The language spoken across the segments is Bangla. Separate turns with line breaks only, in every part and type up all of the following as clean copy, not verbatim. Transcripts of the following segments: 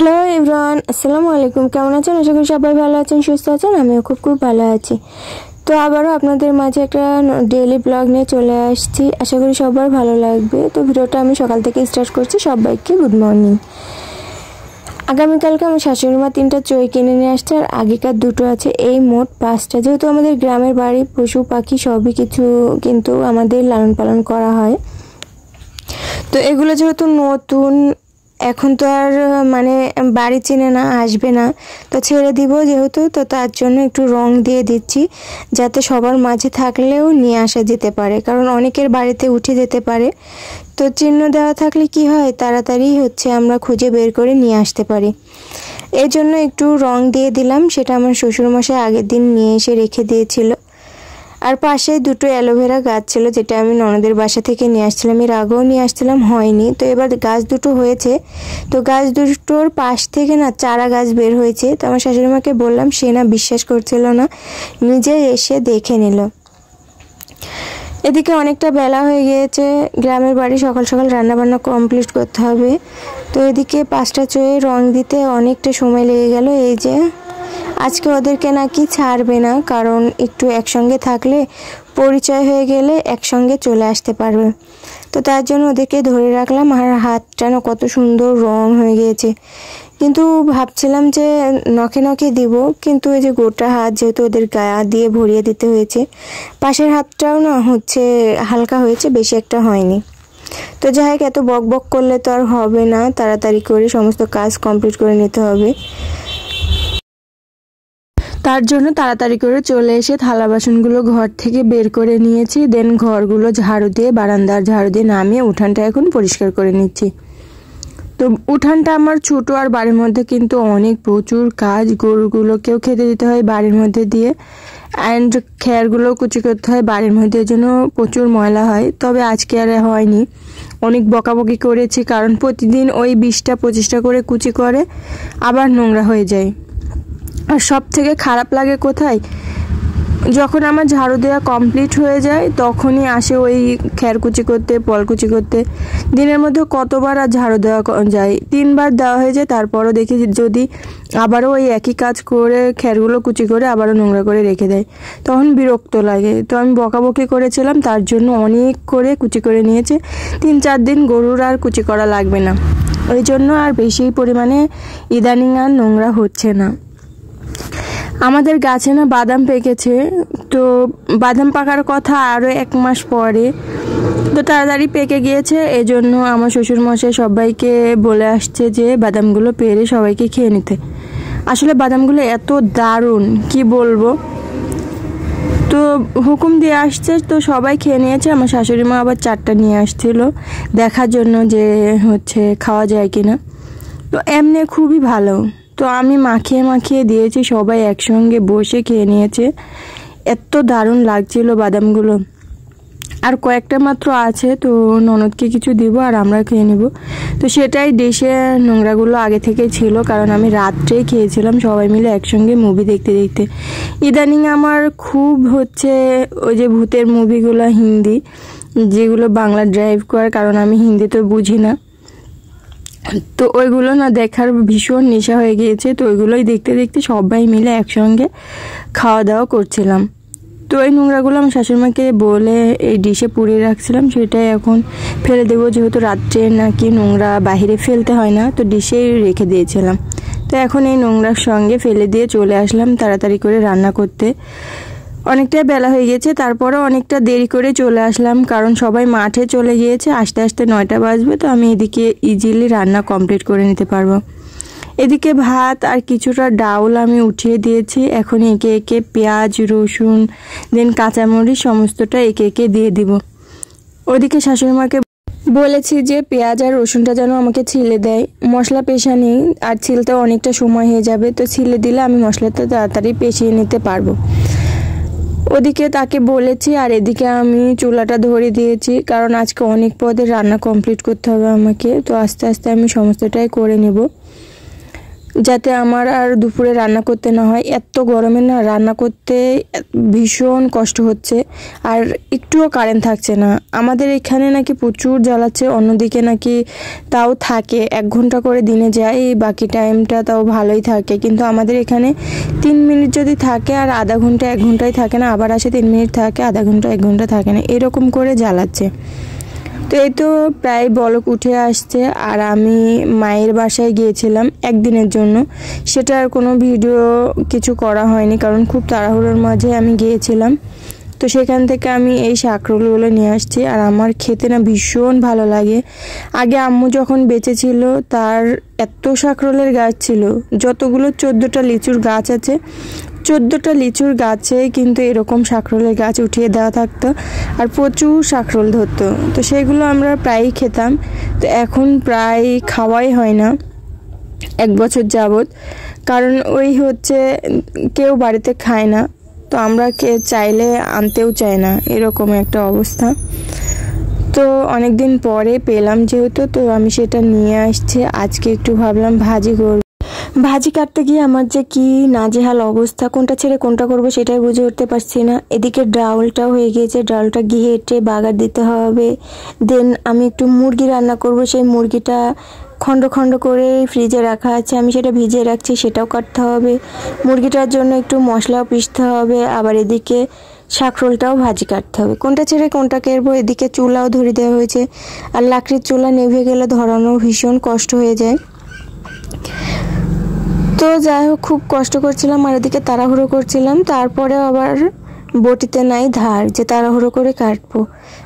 হ্যালো এভরিওয়ান, আসসালামু আলাইকুম। কেমন আছেন? আশা করি সবাই ভালো আছেন, সুস্থ আছেন। আমিও খুব ভালো আছি। তো আবারও আপনাদের মাঝে একটা ডেইলি ব্লগ নিয়ে চলে আসছি। আশা করি সবার ভালো লাগবে। তো ভিডিওটা আমি সকাল থেকে স্টার্ট করছি। সবাইকে গুড মর্নিং। আগামীকালকে আমার শাশুড়ি মা 3টা চই কিনে নিয়ে আসছে, আর আগেকার 2টো আছে, এই মোট 5টা। যেহেতু আমাদের গ্রামের বাড়ি, পশু পাখি সবই কিছু কিন্তু আমাদের লালন পালন করা হয়। তো এগুলো যেহেতু নতুন, এখন তো আর বাড়ি চিনে না, আসবে না, তো ছেড়ে দিব যেহেতু, তো তার জন্য একটু রং দিয়ে দিচ্ছি যাতে সবার মাঝে থাকলেও নিয়ে আসা যেতে পারে, কারণ অনেকের বাড়িতে উঠে যেতে পারে। তো চিহ্ন দেওয়া থাকলে কি হয়, তাড়াতাড়ি আমরা খুঁজে বের করে নিয়ে আসতে পারি। এই জন্য একটু রং দিয়ে দিলাম। সেটা আমার শ্বশুরমশাই আগের দিন নিয়ে এসে রেখে দিয়েছিল। আর পাশে 2টো অ্যালোভেরা গাছ ছিল, যেটা আমি ননদের বাসা থেকে নিয়ে আসছিলাম। এর আগেও নিয়ে আসছিলাম, হয়নি। তো এবার গাছ 2টো হয়েছে। তো গাছ 2টোর পাশ থেকে চারা গাছ বের হয়েছে। তো আমার শাশুড়িমাকে বললাম, সে বিশ্বাস করছিল না, নিজে এসে দেখে নিল। এদিকে অনেকটা বেলা হয়ে গিয়েছে, গ্রামের বাড়ি, সকাল সকাল রান্নাবান্না কমপ্লিট করতে হবে। তো এদিকে 5টা চয়ে রং দিতে অনেকটা সময় লেগে গেল। এই যে আজকে ওদেরকে নাকি ছাড়বে না, কারণ একটু একসঙ্গে থাকলে, পরিচয় হয়ে গেলে একসঙ্গে চলে আসতে পারবে। তো তার জন্য ওদেরকে ধরে রাখলাম। আর হাতটা কত সুন্দর রং হয়ে গিয়েছে। কিন্তু ভাবছিলাম যে নখে নখে দিব, কিন্তু এই যে গোটা হাত যেহেতু ওদের গায়ে দিয়ে ভরিয়ে দিতে হয়েছে। পাশের হাতটাও হালকা হয়েছে, বেশি একটা হয়নি। তো যাই হোক, এত বক বক করলে তো আর হবে না, তাড়াতাড়ি করে সমস্ত কাজ কমপ্লিট করে নিতে হবে। তার জন্য তাড়াতাড়ি করে চলে এসে থালা বাসনগুলো ঘর থেকে বের করে নিয়েছি। দেন ঘরগুলো ঝাড়ু দিয়ে, বারান্দার ঝাড়ু দিয়ে নামিয়ে উঠানটা এখন পরিষ্কার করে নিচ্ছি। তো উঠানটা আমার ছোট, আর বাড়ির মধ্যে কিন্তু অনেক প্রচুর কাজ। গরুগুলোকেও খেতে দিতে হয় বাড়ির মধ্যে দিয়ে, অ্যান্ড খেয়ারগুলো কুচি করতে হয় বাড়ির মধ্যে, জন্য প্রচুর ময়লা হয়। তবে আজকে আর হয়নি, অনেক বকাবকি করেছি, কারণ প্রতিদিন ওই 20টা-25টা করে কুচি করে আবার নোংরা হয়ে যায়। আর সব থেকে খারাপ লাগে কোথায়, যখন আমার ঝাড়ু দেওয়া কমপ্লিট হয়ে যায় তখনই আসে ওই খেরকুচি করতে, পলকুচি করতে। দিনের মধ্যে কতবার আর ঝাড়ু দেওয়া যায়, 3বার দেওয়া হয়ে যায়। তারপরও দেখি যদি আবারও ওই একই কাজ করে খেরগুলো কুচি করে আবারও নোংরা করে রেখে দেয়, তখন বিরক্ত লাগে। তো আমি বকাবকি করেছিলাম, তার জন্য অনেক করে কুচি করে নিয়েছে। 3-4 দিন গরুর আর কুচি করা লাগবে না, ওই জন্য আর বেশি পরিমাণে ইদানিং আর নোংরা হচ্ছে না। আমাদের গাছে বাদাম পেকেছে, তো বাদাম পাকার কথা আরও 1 মাস পরে, তো তাড়াতাড়ি পেকে গিয়েছে। এজন্য আমার শ্বশুরমশাই সবাইকে বলে আসছে যে বাদামগুলো পেরে সবাইকে খেয়ে নিতে। আসলে বাদামগুলো এত দারুণ, কি বলবো। তো হুকুম দিয়ে আসছে, তো সবাই খেয়ে নিয়েছে। আমার শাশুড়ি মা আবার 4টা নিয়ে আসছিল দেখার জন্য যে খাওয়া যায় কিনা। তো এমনি খুবই ভালো। তো আমি মাখিয়ে দিয়েছি, সবাই একসঙ্গে বসে খেয়ে নিয়েছে। এত দারুণ লাগছিল বাদামগুলো। আর কয়েকটা মাত্র আছে, তো ননদকে কিছু দিব আর আমরা খেয়ে নেব। তো সেটাই ডিশে নোংরাগুলো আগে থেকেই ছিল, কারণ আমি রাত্রেই খেয়েছিলাম সবাই মিলে একসঙ্গে মুভি দেখতে দেখতে। ইদানিং আমার খুব ওই যে ভূতের মুভিগুলো, হিন্দি, যেগুলো বাংলা ড্রাইভ করে, কারণ আমি হিন্দি তো বুঝি না। তো ওইগুলো দেখার ভীষণ নেশা হয়ে গিয়েছে। তো ওইগুলোই দেখতে দেখতে সবাই মিলে একসঙ্গে খাওয়া দাওয়া করছিলাম। তো এই নোংরাগুলো আমার শাশুড়িমাকে বলে এই ডিশে পুড়িয়ে রাখছিলাম, সেটাই এখন ফেলে দেবো, যেহেতু রাত্রে নাকি নোংরা বাইরে ফেলতে হয় না, তো ডিশেই রেখে দিয়েছিলাম। তো এখন এই নোংরার সঙ্গে ফেলে দিয়ে চলে আসলাম তাড়াতাড়ি করে রান্না করতে। অনেকটাই বেলা হয়ে গেছে, তারপরেও অনেকটা দেরি করে চলে আসলাম, কারণ সবাই মাঠে চলে গিয়েছে। আস্তে আস্তে 9টা বাজবে, তো আমি এদিকে ইজিলি রান্না কমপ্লিট করে নিতে পারবো। এদিকে ভাত আর কিছুটা ডাউল আমি উঠিয়ে দিয়েছি। এখন একে একে পেঁয়াজ, রসুন, দেন কাঁচামরিচ সমস্তটা একে একে দিয়ে দিব। ওদিকে শাশুড়িমাকে বলেছি যে পেঁয়াজ আর রসুনটা যেন আমাকে ছিলে দেয়, মশলা পেশা নেই, আর ছিলতে অনেকটা সময় হয়ে যাবে। তো ছিলে দিলে আমি মশলাটা তাড়াতাড়ি পেশিয়ে নিতে পারবো। ওদিকে তাকে বলেছি, আর এদিকে আমি চুলাটা ধরে দিয়েছি, কারণ আজকে অনেক পদের রান্না কমপ্লিট করতে হবে আমাকে। তো আস্তে আস্তে আমি সমস্তটাই করে নেব। যাতে আমার আর দুপুরে রান্না করতে না হয়। এত গরমে না রান্না করতে ভীষণ কষ্ট হচ্ছে, আর একটুও কারেন্ট থাকছে না। আমাদের এখানে নাকি প্রচুর জ্বালাচ্ছে, অন্যদিকে নাকি তাও থাকে, 1 ঘন্টা করে দিনে যায়, বাকি টাইমটা তাও ভালোই থাকে। কিন্তু আমাদের এখানে 3 মিনিট যদি থাকে আর আধা ঘন্টা 1 ঘন্টায় থাকে না, আবার আসে 3 মিনিট থাকে, আধা ঘন্টা 1 ঘন্টা থাকে না, এরকম করে জ্বালাচ্ছে। তো এই তো প্রায় বলক উঠে আসছে, আর আমি মায়ের বাসায় গিয়েছিলাম একদিনের জন্য। সেটা আর কোনো ভিডিও কিছু করা হয়নি, কারণ খুব তাড়াহুড়োর মাঝে আমি গিয়েছিলাম। তো সেখান থেকে আমি এই শাকরোলগুলো নিয়ে আসছি, আর আমার খেতে না ভীষণ ভালো লাগে। আগে আম্মু যখন বেঁচে ছিল তার এত শাকরোলের গাছ ছিল, যতগুলো 14টা লিচুর গাছ আছে, 14টা লিচুর গাছে কিন্তু এরকম শাকরোলের গাছ উঠিয়ে দেওয়া থাকতো, আর প্রচুর শাকরোল ধরতো। তো সেগুলো আমরা প্রায়ই খেতাম। তো এখন প্রায় খাওয়াই হয় না 1 বছর যাবত, কারণ ওই হচ্ছে কেউ বাড়িতে খায় না, তো আমরা চাইলে আনতেও চাই না, এরকম একটা অবস্থা। তো অনেক দিন পরে পেলাম যেহেতু, তো আমি সেটা নিয়ে আসছি। আজকে একটু ভাবলাম ভাজি করব। ভাজি কাটতে গিয়ে আমার যে কি নাজেহাল অবস্থা, কোনটা ছেড়ে কোনটা করব সেটাই বুঝে উঠতে পারছি না। এদিকে ডাউলটাও হয়ে গিয়েছে, ডাউলটা ঘেটে বাগার দিতে হবে। দেন আমি একটু মুরগি রান্না করব, সেই মুরগিটা খণ্ড খণ্ড করে ফ্রিজে রাখা আছে, আমি সেটা ভিজিয়ে রাখছি, সেটাও কাটতে হবে। মুরগিটার জন্য একটু মশলাও পিষতে হবে, আবার এদিকে শাকরোলটাও ভাজি কাটতে হবে। কোনটা ছেড়ে কোনটা করবো। এদিকে চুলাও ধরে দেওয়া হয়েছে, আর লাকড়ির চুলা নিভে গেলে ধরানো ভীষণ কষ্ট হয়ে যায়। তো যাই হোক, খুব কষ্ট করছিলাম আর এদিকে তাড়াহুড়ো করছিলাম। তারপরে আবার বটিতে নাই ধার যে তাড়াহুড়ো করে কাটবো,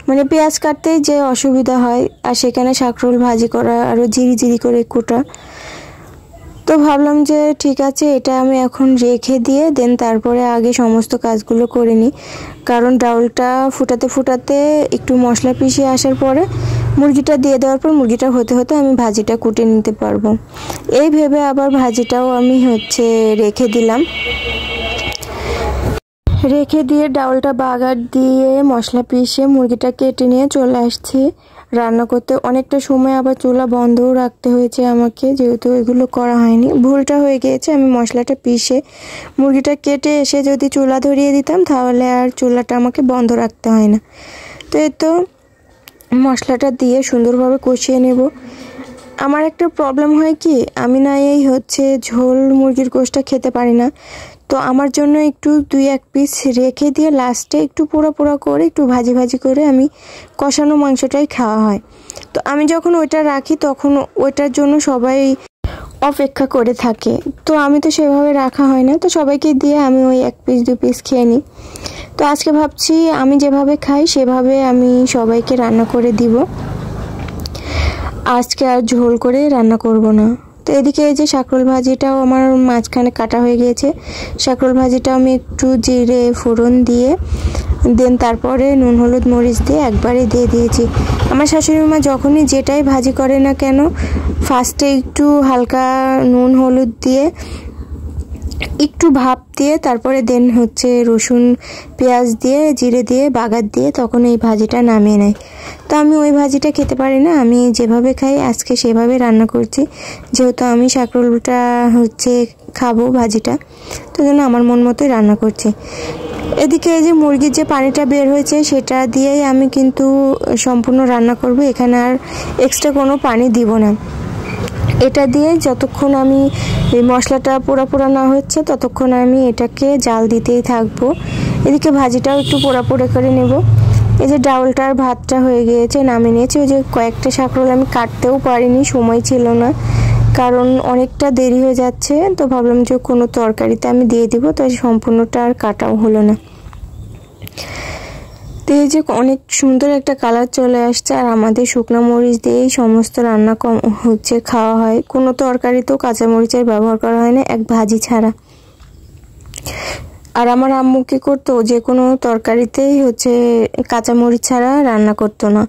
মানে পেঁয়াজ কাটতেই যে অসুবিধা হয়, আর সেখানে শাকরোল ভাজি করা আরও ঝিরি করে কোটা। তো ভাবলাম যে ঠিক আছে, এটা আমি এখন রেখে দিয়ে দেন তারপরে আগে সমস্ত কাজগুলো করে নিই, কারণ ডাউলটা ফুটাতে ফুটাতে একটু মশলা পিষিয়ে আসার পরে মুরগিটা দিয়ে দেওয়ার পর মুরগিটা হতে হতে আমি ভাজিটা কুটে নিতে পারবো। এই ভেবে আবার ভাজিটাও আমি রেখে দিলাম। রেখে দিয়ে ডাউলটা বাগার দিয়ে মশলা পিষে মুরগিটা কেটে নিয়ে চলে আসছি রান্না করতে। অনেকটা সময় আবার চুলা বন্ধও রাখতে হয়েছে আমাকে, যেহেতু এগুলো করা হয়নি। ভুলটা হয়ে গিয়েছে, আমি মশলাটা পিষে মুরগিটা কেটে এসে যদি চুলা ধরিয়ে দিতাম তাহলে আর চুলাটা আমাকে বন্ধ রাখতে হয় না। তো এই তো মশলাটা দিয়ে সুন্দরভাবে কষিয়ে নেব। আমার একটা প্রবলেম হয় কি, আমি না এই ঝোল মুরগির গোশটা খেতে পারি না। তো আমার জন্য একটু 2-1 পিস রেখে দিয়ে লাস্টে একটু পোড়া পোড়া করে একটু ভাজি ভাজি করে আমি কষানো মাংসটাই খাওয়া হয়। তো আমি যখন ওইটা রাখি তখন ওইটার জন্য সবাই অপেক্ষা করে থাকে, তো আমি তো সেভাবে রাখা হয় না, তো সবাইকে দিয়ে আমি ওই 1 পিস 2 পিস খেয়ে নিই। তো আজকে ভাবছি আমি যেভাবে খাই সেভাবে আমি সবাইকে রান্না করে দিব, আজকে আর ঝোল করে রান্না করব না। তো এদিকে এই যে শাকরোল ভাজিটাও আমার মাঝখানে কাটা হয়ে গিয়েছে। শাকরোল ভাজিটা আমি একটু জিরে ফোড়ন দিয়ে দেন তারপরে নুন হলুদ মরিচ দিয়ে একবারে দিয়ে দিয়েছি। আমার শাশুড়ি মা যখনই যেটাই ভাজি করে না কেন ফার্স্টে একটু হালকা নুন হলুদ দিয়ে একটু ভাপ দিয়ে তারপরে দেন রসুন পেঁয়াজ দিয়ে জিরে দিয়ে বাগার দিয়ে তখন এই ভাজিটা নামিয়ে নেয়। তো আমি ওই ভাজিটা খেতে পারি না, আমি যেভাবে খাই আজকে সেভাবে রান্না করছি, যেহেতু আমি শাকরোলটা খাবো ভাজিটা, তো জন্য আমার মন মতোই রান্না করছি। এদিকে এই যে মুরগির যে পানিটা বের হয়েছে সেটা দিয়েই আমি কিন্তু সম্পূর্ণ রান্না করব, এখানে আর এক্সট্রা কোনো পানি দিব না। এটা দিয়ে যতক্ষণ আমি এই মশলাটা পোড়া পোড়া না হচ্ছে ততক্ষণ আমি এটাকে জাল দিতেই থাকবো। এদিকে ভাজিটাও একটু পোড়া পোড়া করে নেব। এই যে ডাউলটার ভাতটা হয়ে গিয়েছে, নামিয়ে নিয়েছি। ওই যে কয়েকটা শাকরোল আমি কাটতেও পারিনি, সময় ছিল না, কারণ অনেকটা দেরি হয়ে যাচ্ছে। তো ভাবলাম যে কোনো তরকারিতে আমি দিয়ে দিব, তো সম্পূর্ণটা আর কাটাও হলো না। তো এই যে অনেক সুন্দর একটা কালার চলে আসছে, আর আমাদের শুকনো মরিচ দিয়েই সমস্ত রান্না খাওয়া হয়, কোনো তরকারিতেও কাঁচা মরিচের ব্যবহার করা হয় না, এক ভাজি ছাড়া। আর আমার আম্মু কি করতো, যে কোনো তরকারিতেই কাঁচা মরিচ ছাড়া রান্না করতো না,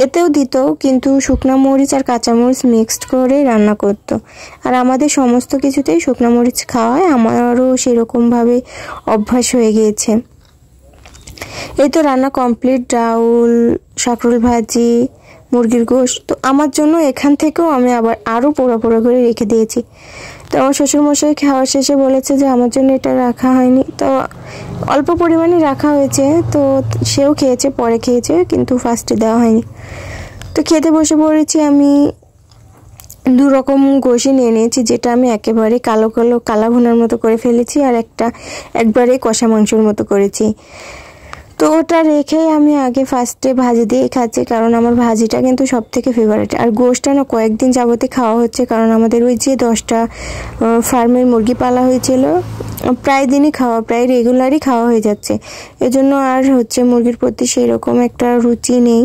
এতেও দিত কিন্তু শুকনো মরিচ আর কাঁচা মরিচ মিক্সড করে রান্না করতো। আর আমাদের সমস্ত কিছুতেই শুকনো মরিচ খাওয়া হয়, আমারও সেরকমভাবে অভ্যাস হয়ে গিয়েছে। এই তো রান্না কমপ্লিট, ডাউল, শাকরোল ভাজি, মুরগির গোশত। তো আমার জন্য এখান থেকেও আমি আবার আরও পোড়া পোড়া করে রেখে দিয়েছি। তো আমার শ্বশুরমশাই খাওয়া শেষে বলেছে যে আমার জন্য এটা রাখা হয়নি, তো অল্প পরিমাণে রাখা হয়েছে, তো সেও খেয়েছে, পরে খেয়েছে, কিন্তু ফার্স্টে দেওয়া হয়নি। তো খেতে বসে পড়েছি। আমি 2 রকম গোশি নিয়ে নিয়েছি, যেটা আমি একেবারে কালো কালো কালা ভুনার মতো করে ফেলেছি, আর একবারে কষা মাংসের মতো করেছি। তো ওটা রেখে আমি আগে ফার্স্টে ভাজি দিয়ে খাচ্ছি, কারণ আমার ভাজিটা কিন্তু সব থেকে ফেভারিট। আর গোশটা না কয়েকদিন যাবতে খাওয়া হচ্ছে, কারণ আমাদের ওই যে 10টা ফার্মের মুরগি পালা হয়েছিল, প্রায় দিনই খাওয়া, প্রায় রেগুলারই খাওয়া হয়ে যাচ্ছে, এজন্য আর হচ্ছে মুরগির প্রতি সেই রকম একটা রুচি নেই।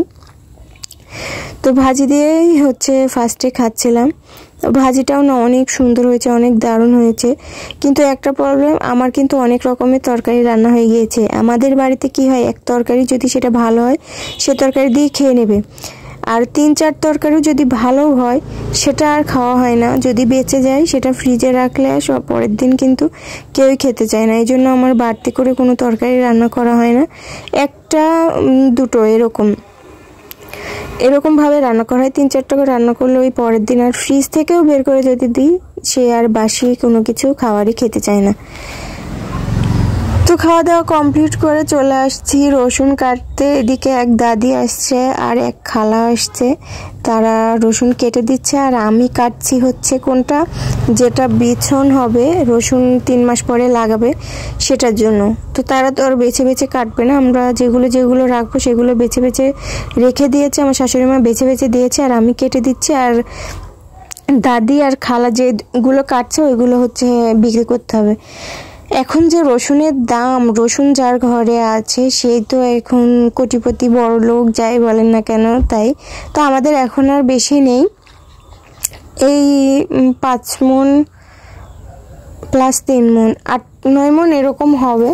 তো ভাজি দিয়েই হচ্ছে ফার্স্টে খাচ্ছিলাম। ভাজিটাও না অনেক সুন্দর হয়েছে, অনেক দারুণ হয়েছে, কিন্তু একটা প্রবলেম, আমার কিন্তু অনেক রকমের তরকারি রান্না হয়ে গিয়েছে। আমাদের বাড়িতে কি হয়, এক তরকারি যদি সেটা ভালো হয় সে তরকারি দিয়ে খেয়ে নেবে, আর 3-4 তরকারিও যদি ভালো হয় সেটা আর খাওয়া হয় না, যদি বেঁচে যায় সেটা ফ্রিজে রাখলে সব পরের দিন কিন্তু কেউই খেতে চায় না। এই জন্য আমার বাড়তি করে কোনো তরকারি রান্না করা হয় না, 1-2 এরকমভাবে রান্না করা হয়। 3-4টা করে রান্না করলে ওই পরের দিন আর ফ্রিজ থেকেও বের করে যদি দিই, সে আর বাসি কোনো কিছু খাওয়ারই খেতে চায় না। তো খাওয়া দাওয়া কমপ্লিট করে চলে আসছি রসুন কাটতে। এদিকে এক দাদি আসছে আর এক খালা আসছে, তারা রসুন কেটে দিচ্ছে, আর আমি কাটছি হচ্ছে কোনটা, যেটা বিছন হবে, রসুন 3 মাস পরে লাগাবে সেটার জন্য। তো তারা তো আর বেছে বেছে কাটবে না, আমরা যেগুলো রাখবো সেগুলো বেছে বেছে রেখে দিয়েছে, আমার শাশুড়ি মা বেছে বেছে দিয়েছে, আর আমি কেটে দিচ্ছি। আর দাদি আর খালা যেগুলো কাটছে ওইগুলো হচ্ছে বিক্রি করতে হবে। এখন যে রসুনের দাম, রসুন যার ঘরে আছে সেই তো এখন কোটিপতি বড় লোক, যাই বলেন না কেন তাই। তো আমাদের এখন আর বেশি নেই, এই 5 মণ প্লাস 3 মণ, 8-9 মণ এরকম হবে।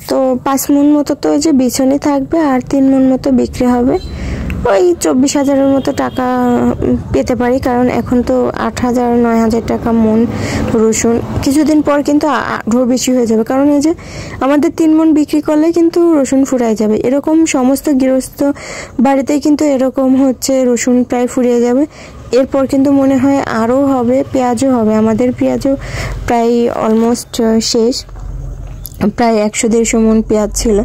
তো 5 মণ মতো তো ওই যে বিছনে থাকবে, আর 3 মণ মতো বিক্রি হবে, ওই 24,000-এর মতো টাকা পেতে পারি, কারণ এখন তো 8,000-9,000 টাকা মণ রসুন। কিছুদিন পর কিন্তু আরও বেশি হয়ে যাবে, কারণ এই যে আমাদের 3 মণ বিক্রি করলে কিন্তু রসুন ফুরাই যাবে। এরকম সমস্ত গৃহস্থ বাড়িতে কিন্তু এরকম হচ্ছে রসুন প্রায় ফুরিয়ে যাবে। এরপর কিন্তু মনে হয় আরও হবে, পেঁয়াজও হবে। আমাদের পেঁয়াজও প্রায় অলমোস্ট শেষ, প্রায় 100-150 মণ পেঁয়াজ ছিল,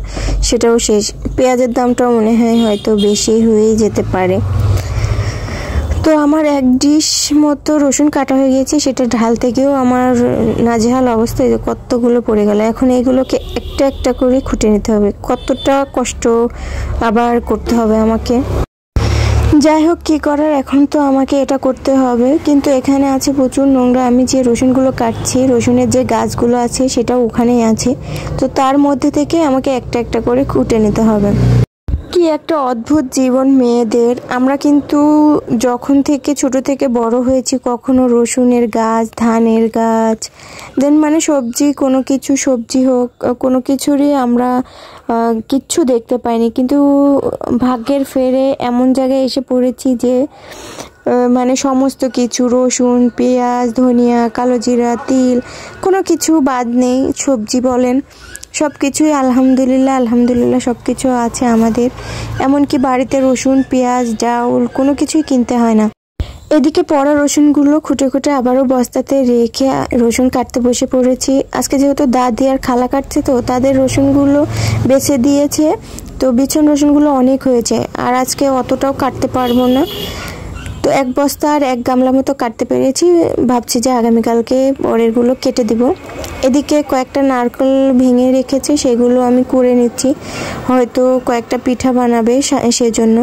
সেটাও শেষ। পেঁয়াজের দামটাও মনে হয় হয়তো বেশি হয়েই যেতে পারে। তো আমার 1 ডিশ মতো রসুন কাটা হয়ে গিয়েছে, সেটা ঢালতে গিয়েও আমার নাজেহাল অবস্থায় কতগুলো পড়ে গেল। এখন এইগুলোকে একটা একটা করে খুঁটে নিতে হবে, কতটা কষ্ট আবার করতে হবে আমাকে। যাই হোক, কী করার, এখন তো আমাকে এটা করতে হবে। কিন্তু এখানে আছে প্রচুর নোংরা। আমি যে রসুনগুলো কাটছি, রসুনের যে গাছগুলো আছে সেটাও ওখানেই আছে, তো তার মধ্যে থেকে আমাকে একটা একটা করে খুঁটে নিতে হবে। কি একটা অদ্ভুত জীবন মেয়েদের। আমরা কিন্তু যখন থেকে ছোট থেকে বড় হয়েছি, কখনো রসুনের গাছ, ধানের গাছ, দেন মানে সবজি, কোনো কিছু সবজি হোক, কোনো কিছুরই আমরা কিচ্ছু দেখতে পাইনি। কিন্তু ভাগ্যের ফেরে এমন জায়গায় এসে পড়েছি যে মানে সমস্ত কিছু, রসুন, পেঁয়াজ, ধনিয়া, কালো জিরা, তিল, কোনো কিছু বাদ নেই। সবজি বলেন, সব কিছুই আলহামদুলিল্লাহ সব কিছু আছে আমাদের। এমনকি বাড়িতে রসুন, পেঁয়াজ, ডাউল কোনো কিছুই কিনতে হয় না। এদিকে পড়া রসুনগুলো খুঁটে খুঁটে আবারও বস্তাতে রেখে রসুন কাটতে বসে পড়েছি। আজকে যেহেতু দাদি আর খালা কাটছে, তো তাদের রসুনগুলো বেছে দিয়েছে, তো বিছন রসুনগুলো অনেক হয়েছে, আর আজকে অতটাও কাটতে পারবো না। তো 1 বস্তা আর 1 গামলা মতো কাটতে পেরেছি, ভাবছি যে আগামীকালকে পরেরগুলো কেটে দিব। এদিকে কয়েকটা নারকেল ভেঙে রেখেছে, সেগুলো আমি কুড়ে নিচ্ছি, হয়তো কয়েকটা পিঠা বানাবে সেজন্য।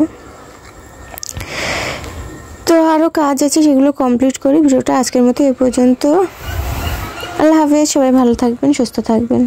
তো আরও কাজ আছে, সেগুলো কমপ্লিট করি। ভিডিওটা আজকের মতো এ পর্যন্ত। আল্লাহ হাফেজ, সবাই ভালো থাকবেন, সুস্থ থাকবেন।